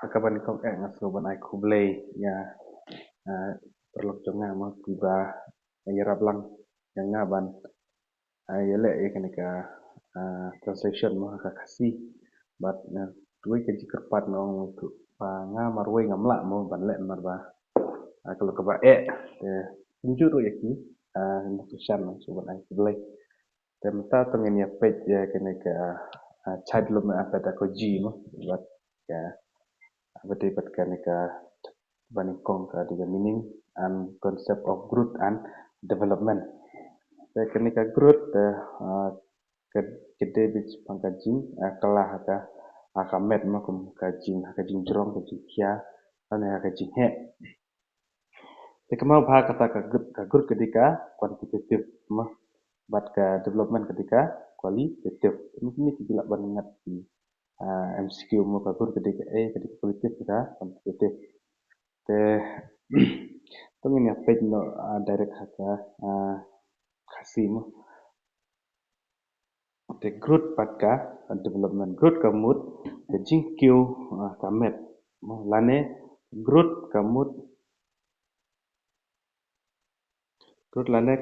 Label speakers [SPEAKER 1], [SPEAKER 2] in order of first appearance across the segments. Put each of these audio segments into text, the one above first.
[SPEAKER 1] Kapan kau ngasoban ai kublay ya perlu jonga mo tiba yarap lang yang ngaban yele ya kan ka translation mo ka kasi but tuai ka jikerpat no tu pa nga marwai ngamla mo ban le marba kalau ka ba injuru ya ki nutrition mo soban ai kublay temta tongin ya page ya kan ka child development apa ta ko ji mo but ya Berarti ka Banikong ka the meaning and concept of growth and development. Kenika growth ke kede bich pangkajing kelah ka akamet makum kajing jerong kajing kia ane kajing he. Kemau bah kata ka growth ketika kuantitatif mah bat ka development ketika kualitatif. Ini kita banget di MCQ mo ka growth ketika ketika kualitatif ketika kuantitatif. Te tongin ya page no direct haka kasih mo te growth patka development growth kamut te jingkyo kamet mo lane growth lane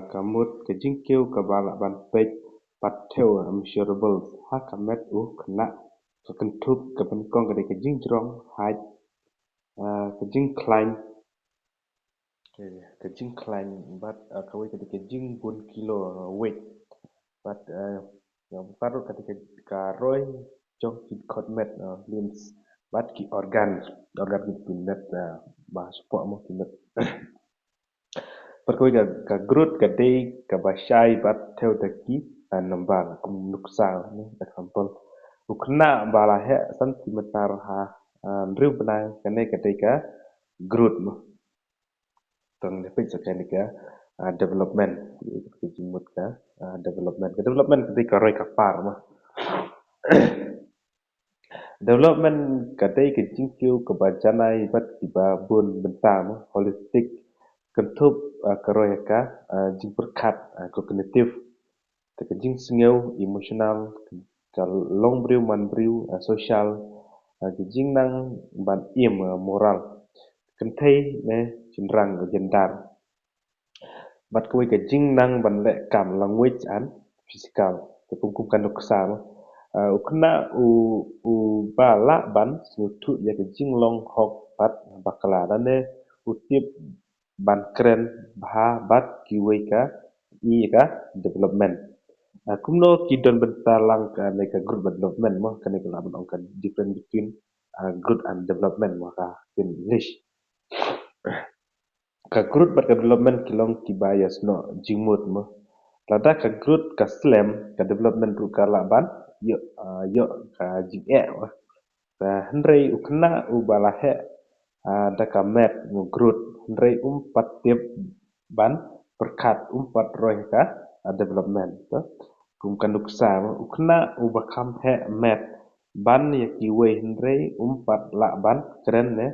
[SPEAKER 1] kamut ke jingkyo kabala ban page patheu measurable ha kamet kena kekentup kepenkong ke jingjrong height kejing climb kejing climb but kawai kejing pun kilo weight but baru ketika roy jong kit kotmet means but ki organ kinet bah support mo kinet perkoi ka growth ka day ka bashai but theo taki nambal kum nuksa ni example ukna bala he centimeter ha ndru bna kane ketika growth mo tong lepit sekenika development jimut ka development ketika roy kapar mah development kadai ke jingkyu ke bajanai bat tiba bun bentam holistic kentup keroy ka jing berkat kognitif ke jing sengeu emosional ke long briu man briu social ke jing nang ban iem moral kentai ne jinrang jendar bat koi ke jing nang ban le kam language and physical kepungkum kan doksa ukna u bala ban sutu ya ke jing long hok bat bakala dane utip ban keren bah bat kiwai ka development kumno kidon bentalang ka neka group development mo kan neka laban ongkan different between growth and development maka in English ka growth bat ka development kilong kibayas no jingmut mo lada ka growth ka slam ka development ru ka laban yo ka jing hendrei ukna u balahe da ka met no growth hendrei patip ban perkat pat roy ka development to kum kanduksa ukna u bakam he met ban ya kiwe hendrei pat la ban keren ne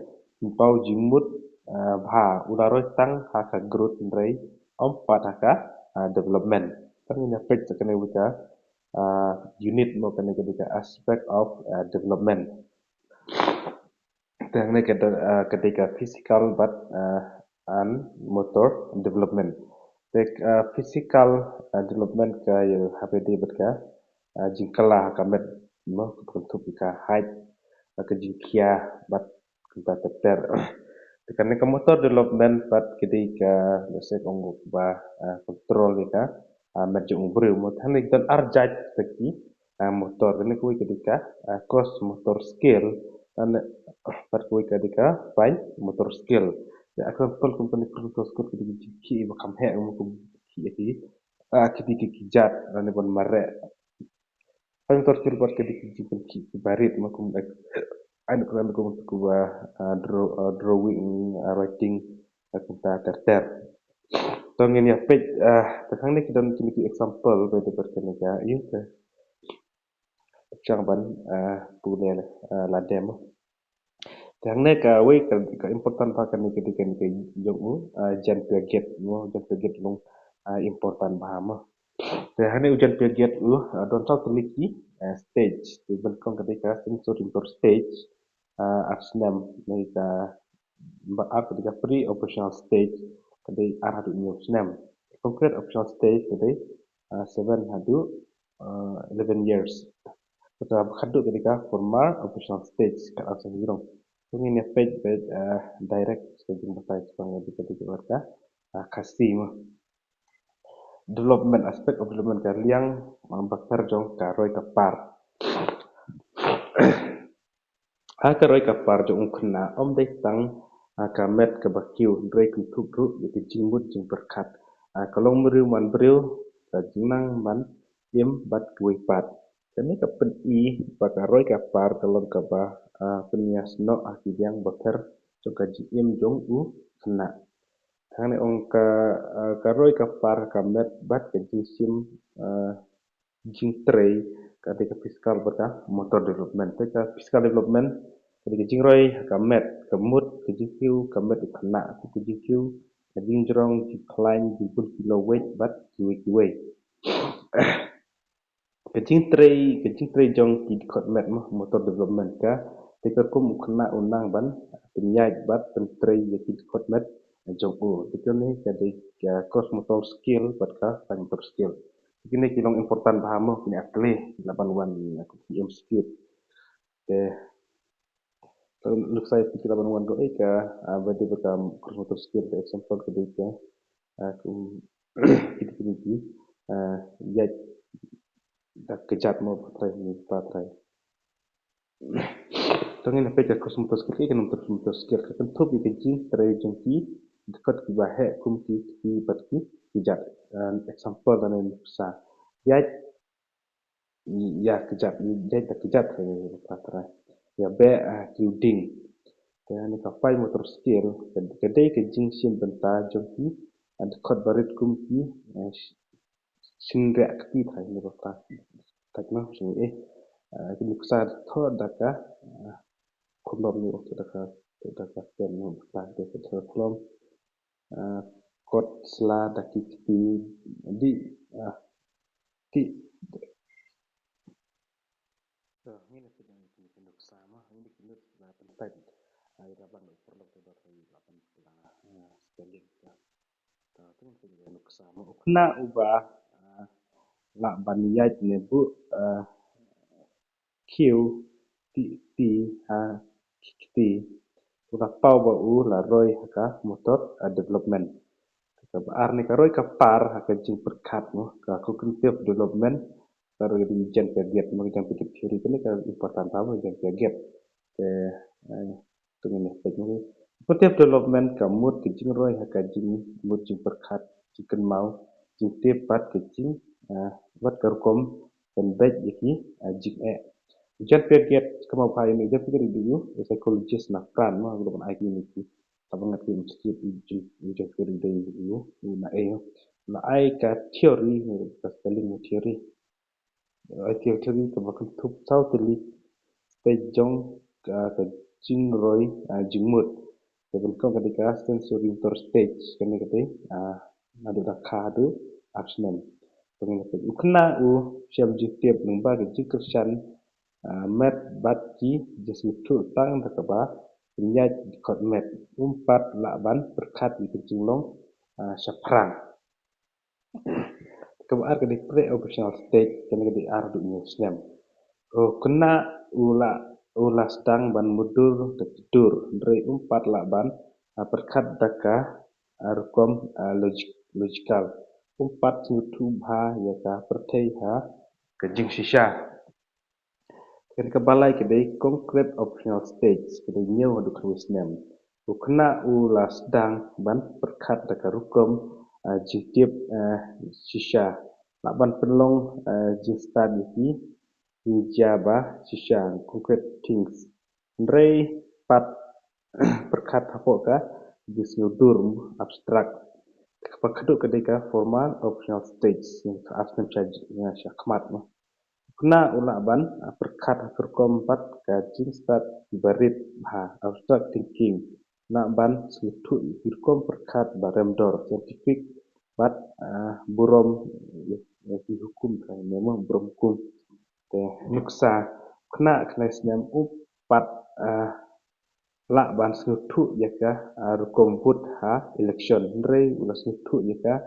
[SPEAKER 1] pau jingmut bha udaroy tang haka growth hendrei pat haka development kan ina fix kene wika unit mo kene ketika aspect of development Tengah ketika physical but and motor development. Physical development ka yang HPD berka jingkala kamet mo bentuk ka height ke jingkia bat kita ter. Karena ke motor development bat ketika biasa konggo ba kontrol ka merjung umbril mo tan dan arjat teki motor ini kui ketika cross motor skill dan perkuai ketika fine motor skill ya akan pun company cross skill ketika jiki bakam he umukum ki ketika kijat dan pun mare fine motor skill buat ketika jiki barit makum anu kan ko ba drawing writing kita ter tongin ya page tentang ni kita kini example pada berkenaga ya chang ban pune ladem Yang ni ka important pa kan ketika ni jomu jan piaget long important bahama mo. Hani ujan piaget don sa teliki stage tu belkong ketika sensor indoor stage Arsenal mereka ketika pre-operational stage kadai arah new snam. Concrete operational stage kadai 7 hadu 11 years. Ketika khadu ketika formal operational stage kat asal hirong. Ini page direct staging batai sepanjang ketika warga kasih mah. Development aspect of development kaliang bakar jong karoi kapar. Karoi kapar jong ukna om dai tang kamet ke bakiu drei kutuk ru yaitu jingmut jing berkat. Kalau meriu man beriu jingnang man im bat kui pat. Kami kapen i bakaroi kapar kalau kaba penias no akidiang bakar jong kaji im jong u kena. Kani ong karoi kapar kamet bat ke jingsim jing trei ketika fiskal berkah motor development ketika fiskal development ketika jingroi kamet kemut kejikiu kamet kena kejikiu jingrong decline jibul kilo weight bat kiwi kejing trei jong ki met mah motor development ka ketika kum kena unang ban penyait bat pentrei yaki met jong u ketika ni jadi cross motor skill bat ka motor skill. Ini kilong important paham kini akli 8 aku PM skip. Kalau untuk saya pikir 8 go eka berarti bekam cross motor skill ke example ke dia aku kini ya dak kejat mau patrai. Tengin apa ke cross motor skill ke cross motor skill ke tentu bi kejing trai jengki dekat ki bahe kum ki batki kejat example dan bisa ya kejap jadi tak kejap patrai ya be building dan kapai motor skill kedai kejing sim benta jongki and kot barit kumki singrak ki thai ni bapa tak na sing kini kusar tho daka kolom ni waktu daka pen ni bapa de kolom kot sla daki di ti ini sedang penduk sama ini penduk penting air abang perlu kita beri 8 spelling ya itu penduk sama kena ubah nak baniyat nebu Q T T udah pau bau la roy haka motor development ar ni karoi kapar haka jing perkat mo ka cognitive development karo di jen peget mo jen peget theory kini ka important tahu jen peget ke tunggu pek mo cognitive development ka mood ke jing roi haka jing mood jing perkat jing mau jing tepat ke jing wat karkom pendek yaki jing jen peget kemau pai ni jen peget dulu psychologist na pran mo belum ai ni abang ngerti mesti ujung teori dari dulu na ai ka teori ka spelling teori ai teori ka bakal tup sau teli jong ka jingroi jingmut sebelum kau ketika sensory motor stage kami kata ada kadu absnen pengen kata ukna siam jitiap nungba ke jikersan met batki jasmitu tang takaba penyat kot met umpat lakban berkat di kejinglong syaprang kebar ke pre-operational stage kena ke ardu nyusnem kena ula sedang ban mudur tidur dari umpat lakban berkat daka rukom logikal umpat YouTube ha ya ka pertai ha kejing sisha ketika balai kedai concrete optional stage kedai nyew du krisnem ukna ula sedang ban perkat daka rukom jitip sisha laban penlong jista di hijaba sisha concrete things ndrei pat perkat hapoka disnudur abstract pakaduk kedai formal optional stage yang asam charge yang syakmat kena ulaban perkat terkompat kajin start barit abstract thinking nak ban selutu irkom perkat baremdor scientific bat burom hukum kan memang burom hukum nuksa kena senem upat La ban snutu jaka rukomput ha election rei ulas snutu jaka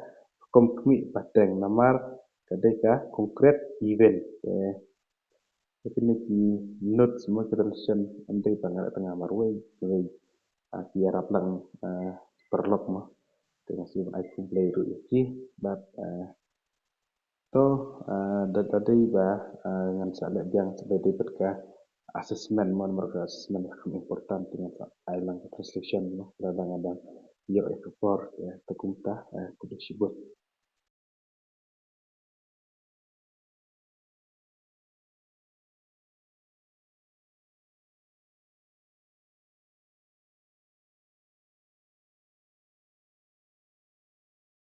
[SPEAKER 1] komkmi pateng namar kadeka konkret event tapi ni ki note semua ketension ante tengah tengah marwai rei kiarap lang perlok mah dengan si ai kumplay ru ki bat to tadi ba ngan sa le jang sebagai ka assessment mon mereka assessment yang important dengan ai lang translation no kadang-kadang yo ekor ya tekumta kudu sibut